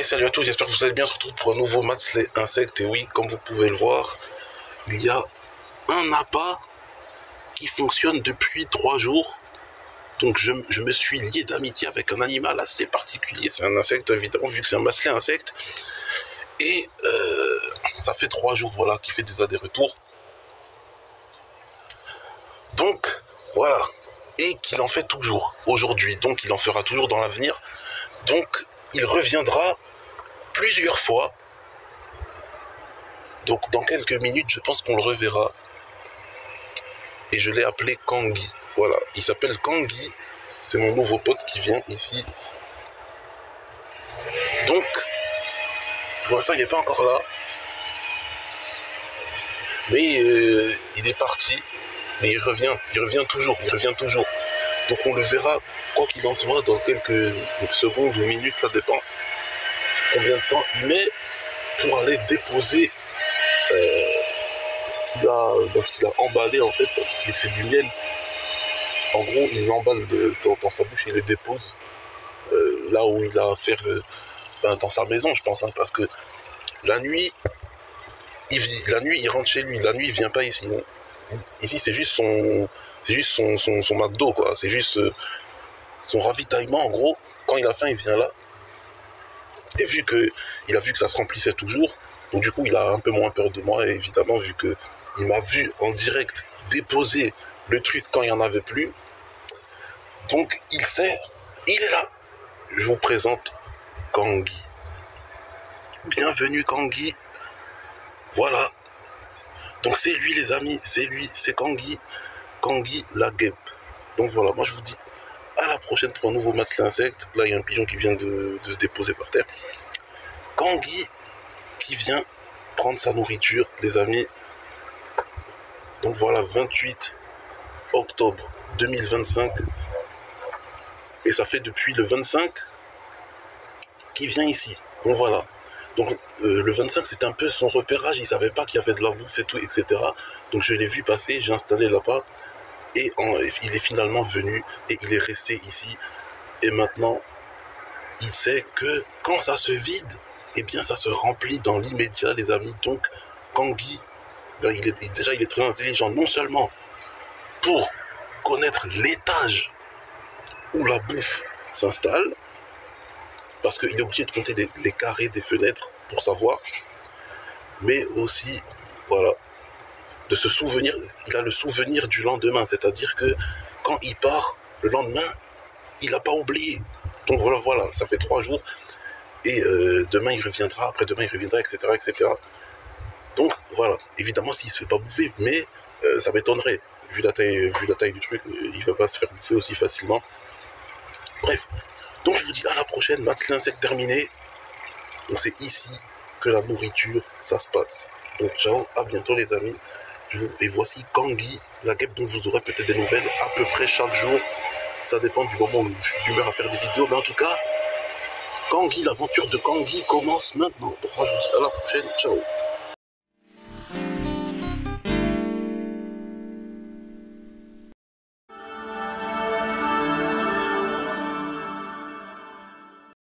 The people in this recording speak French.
Et salut à tous, j'espère que vous allez bien. On se retrouve pour un nouveau Maths les insectes. Et oui, comme vous pouvez le voir, il y a un appât qui fonctionne depuis 3 jours. Donc je me suis lié d'amitié avec un animal assez particulier. C'est un insecte, évidemment, vu que c'est un masselet insecte. Et ça fait 3 jours, voilà, qu'il fait des allers-retours. Donc, voilà. Et qu'il en fait toujours aujourd'hui. Donc, il en fera toujours dans l'avenir. Donc, il reviendra plusieurs fois. Donc, dans quelques minutes, je pense qu'on le reverra. Et je l'ai appelé Kangui. Voilà, il s'appelle Kangui. C'est mon nouveau pote qui vient ici. Donc, pour l'instant, il n'est pas encore là. Mais il est parti. Mais il revient toujours. Donc, on le verra, quoi qu'il en soit, dans quelques secondes ou minutes, ça dépend combien de temps il met pour aller déposer ce qu'il a emballé, en fait, vu que c'est du miel. En gros, il l'emballe dans sa bouche et il le dépose là où il a à faire dans sa maison, je pense, hein, parce que la nuit, il rentre chez lui. La nuit, il vient pas ici. Hein. Ici, c'est juste son McDo, quoi. C'est juste son ravitaillement, en gros. Quand il a faim, il vient là. Et il a vu que ça se remplissait toujours, donc du coup, il a un peu moins peur de moi, et évidemment, vu que il m'a vu en direct déposer le truc quand il n'y en avait plus. Donc, il sait, il est là. Je vous présente Kangui. Bienvenue, Kangui. Voilà. Donc, c'est lui, les amis. C'est Kangui. Kangui la guêpe. Donc, voilà. Moi, je vous dis à la prochaine pour un nouveau Maths l'insecte. Là, il y a un pigeon qui vient de se déposer par terre. Kangui qui vient prendre sa nourriture, les amis. Donc, voilà, 28 octobre 2025. Et ça fait depuis le 25 qu'il vient ici. Donc voilà. Donc le 25, c'était un peu son repérage. Il ne savait pas qu'il y avait de la bouffe et tout, etc. Donc je l'ai vu passer, j'ai installé l'appât. Et il est finalement venu et il est resté ici. Et maintenant, il sait que quand ça se vide, eh bien ça se remplit dans l'immédiat, les amis. Donc Kangui, ben, il est très intelligent, non seulement pour connaître l'étage où la bouffe s'installe, parce qu'il est obligé de compter les carrés des fenêtres pour savoir, mais aussi, voilà, de se souvenir, il a le souvenir du lendemain, c'est-à-dire que quand il part, le lendemain, il n'a pas oublié. Donc voilà, ça fait 3 jours, et demain il reviendra, après-demain il reviendra, etc., etc. Donc voilà, évidemment s'il ne se fait pas bouffer, mais ça m'étonnerait, vu la taille du truc, il ne va pas se faire bouffer aussi facilement. Bref, donc je vous dis à la prochaine, Maths l'insecte terminé. Donc c'est ici que la nourriture, ça se passe. Donc ciao, à bientôt les amis. Et voici Kangui, la guêpe dont vous aurez peut-être des nouvelles à peu près chaque jour. Ça dépend du moment où je suis d'humeur à faire des vidéos. Mais en tout cas, Kangui, l'aventure de Kangui commence maintenant. Donc moi je vous dis à la prochaine, ciao.